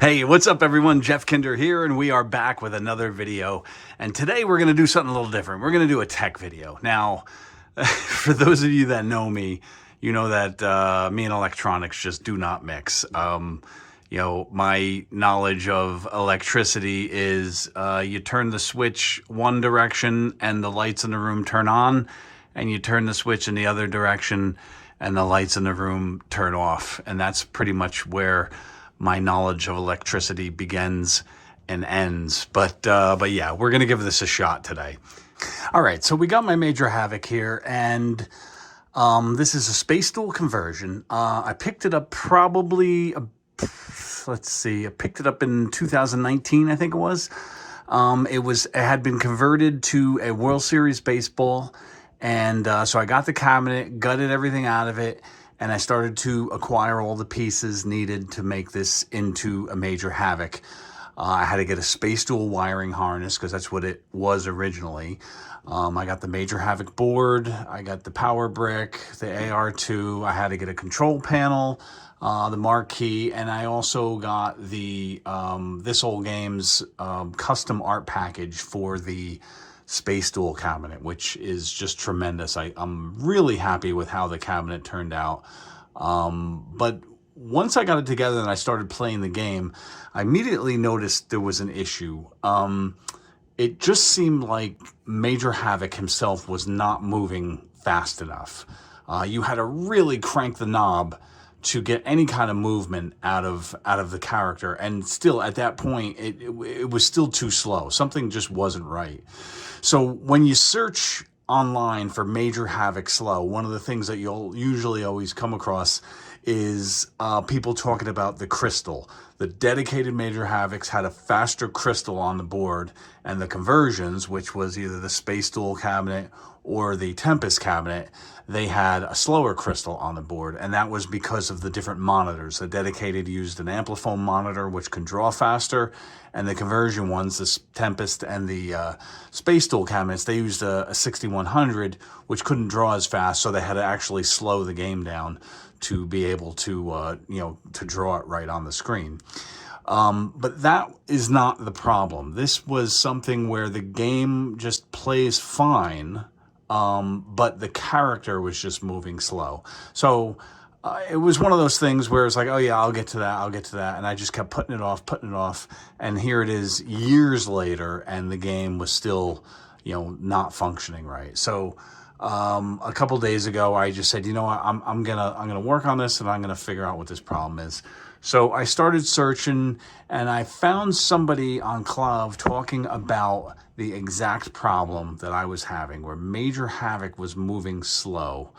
Hey, what's up everyone? Jeff Kinder here, and we are back with another video. And today we're going to do something a little different. We're going to do a tech video. Now, for those of you that know me, you know that me and electronics just do not mix. My knowledge of electricity is you turn the switch one direction and the lights in the room turn on, and you turn the switch in the other direction and the lights in the room turn off. And that's pretty much where my knowledge of electricity begins and ends. But yeah, we're going to give this a shot today. All right, so we got my Major Havoc here, and this is a space dual conversion. I picked it up probably, I picked it up in 2019, I think it was. It had been converted to a World Series baseball, and so I got the cabinet, gutted everything out of it, and I started to acquire all the pieces needed to make this into a Major Havoc. I had to get a space dual wiring harness because that's what it was originally. I got the Major Havoc board, I got the power brick, the AR2, I had to get a control panel, the marquee, and I also got the This Old Games custom art package for the space dual cabinet, which is just tremendous. I'm really happy with how the cabinet turned out. But once I got it together and I started playing the game, I immediately noticed there was an issue. It just seemed like Major Havoc himself was not moving fast enough. You had to really crank the knob to get any kind of movement out of the character, and still at that point it was still too slow. Something just wasn't right. So when you search online for Major Havoc slow, one of the things that you'll usually always come across is people talking about the crystal. The dedicated Major Havocs had a faster crystal on the board, and the conversions, which was either the Space Dual cabinet or the Tempest cabinet, they had a slower crystal on the board, and that was because of the different monitors. The dedicated used an Amplifone monitor, which can draw faster, and the conversion ones, the Tempest and the Space Dual cabinets, they used a 6100, which couldn't draw as fast, so they had to actually slow the game down to be able to to draw it right on the screen. But that is not the problem. This was something where the game just plays fine, but the character was just moving slow. So it was one of those things where it's like, oh yeah, I'll get to that. And I just kept putting it off. And here it is years later, and the game was still, not functioning right. So a couple days ago, I just said, I'm gonna work on this, and I'm gonna figure out what this problem is. So I started searching, and I found somebody on Clove talking about the exact problem that I was having, where Major Havoc was moving slow.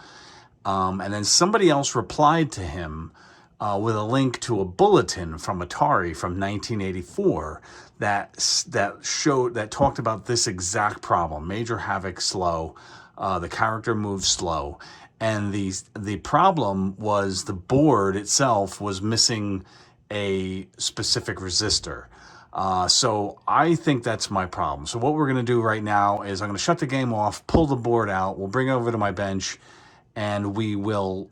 And then somebody else replied to him with a link to a bulletin from Atari from 1984 that talked about this exact problem: Major Havoc slow. The character moves slow, and the problem was the board itself was missing a specific resistor. So I think that's my problem. So what we're going to do right now is I'm going to shut the game off, pull the board out, we'll bring it over to my bench, and we will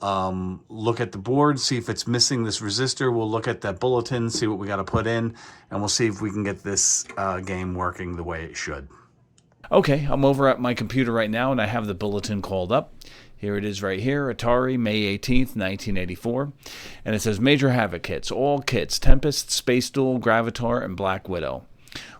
look at the board, see if it's missing this resistor. We'll look at that bulletin, see what we got to put in, and we'll see if we can get this game working the way it should. Okay, I'm over at my computer right now, and I have the bulletin called up. Here it is right here, Atari, May 18th, 1984. And it says, Major Havoc kits, all kits, Tempest, Space Dual, Gravatar, and Black Widow.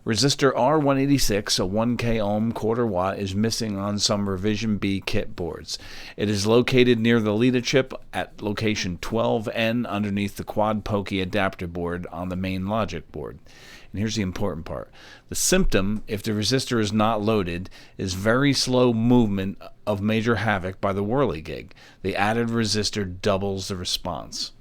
Resistor R186, a 1K ohm quarter watt, is missing on some Revision B kit boards. It is located near the Leda chip at location 12N underneath the Quad Pokey adapter board on the main logic board. And here's the important part. The symptom, if the resistor is not loaded, is very slow movement of Major Havoc by the whirligig. The added resistor doubles the response.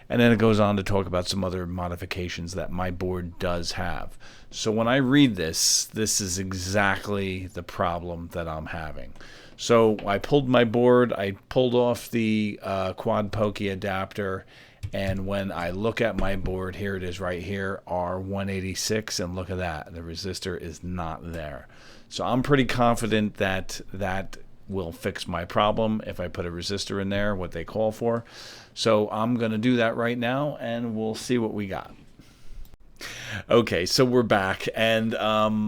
And then it goes on to talk about some other modifications that my board does have. So when I read this is exactly the problem that I'm having. So I pulled my board, I pulled off the Quad Pokey adapter, and when I look at my board, here it is right here, R186, and look at that, the resistor is not there. So I'm pretty confident that that will fix my problem if I put a resistor in there, what they call for. So I'm going to do that right now, and we'll see what we got. Okay, so we're back, and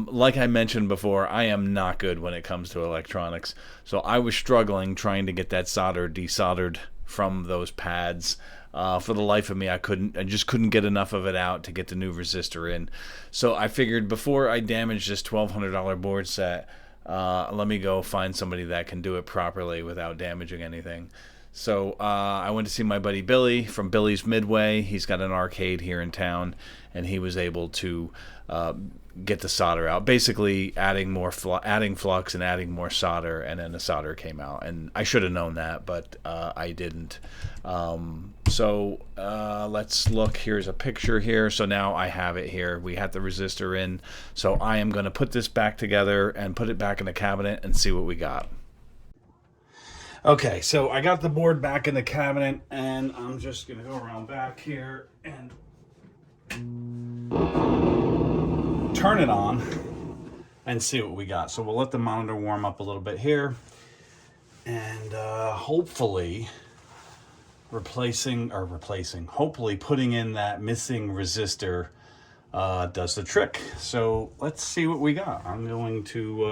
like I mentioned before, I am not good when it comes to electronics. So I was struggling trying to get that solder desoldered from those pads. For the life of me, I just couldn't get enough of it out to get the new resistor in. So I figured before I damage this $1,200 board set, let me go find somebody that can do it properly without damaging anything. So I went to see my buddy Billy from Billy's Midway. He's got an arcade here in town, and he was able to get the solder out. Basically, adding flux and adding more solder, and then the solder came out. And I should have known that, but I didn't. So let's look. Here's a picture here. So now I have it here. We had the resistor in. So I am going to put this back together and put it back in the cabinet and see what we got. Okay, so I got the board back in the cabinet, and I'm just going to go around back here and turn it on and see what we got. So we'll let the monitor warm up a little bit here, and hopefully hopefully putting in that missing resistor does the trick. So let's see what we got. I'm going to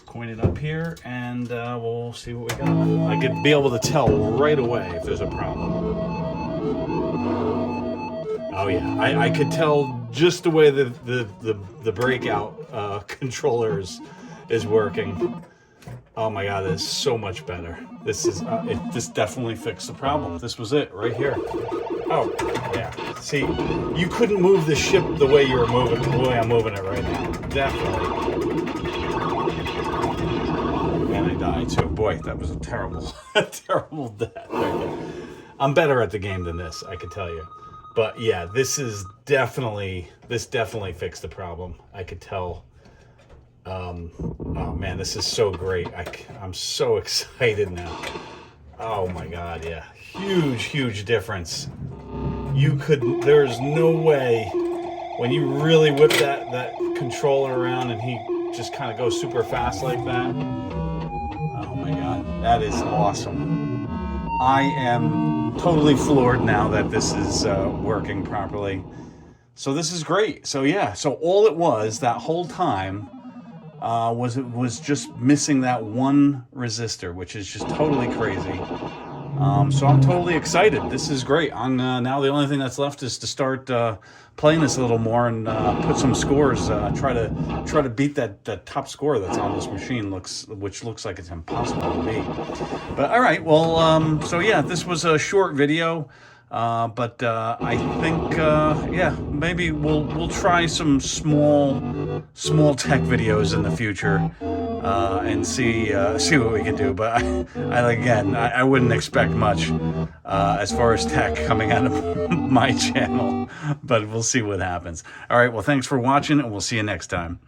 point it up here, and we'll see what we got. I could be able to tell right away if there's a problem. Oh yeah, I could tell just the way the breakout controller is working. Oh my God, this is so much better. This is this definitely fixed the problem. This was it right here. Oh yeah, see, you couldn't move the ship the way you were moving, the way I'm moving it right now. Definitely. And I died too. Boy, that was a terrible, terrible death. I'm better at the game than this, I can tell you. But yeah, this definitely fixed the problem. I could tell. Oh man, this is so great. I'm so excited now. Oh my God, yeah. Huge difference. There's no way when you really whip that controller around and he just kind of goes super fast like that. Oh my God, that is awesome. I am totally floored now that this is working properly. So this is great. So yeah, so all it was that whole time was just missing that one resistor, which is just totally crazy. So I'm totally excited. This is great. Now the only thing that's left is to start playing this a little more and put some scores. Try to beat that top score that's on this machine, which looks like it's impossible to beat. But all right, well, so yeah, this was a short video. But I think yeah, maybe we'll try some small tech videos in the future and see what we can do. But I wouldn't expect much as far as tech coming out of my channel. But we'll see what happens. All right, well, thanks for watching, and we'll see you next time.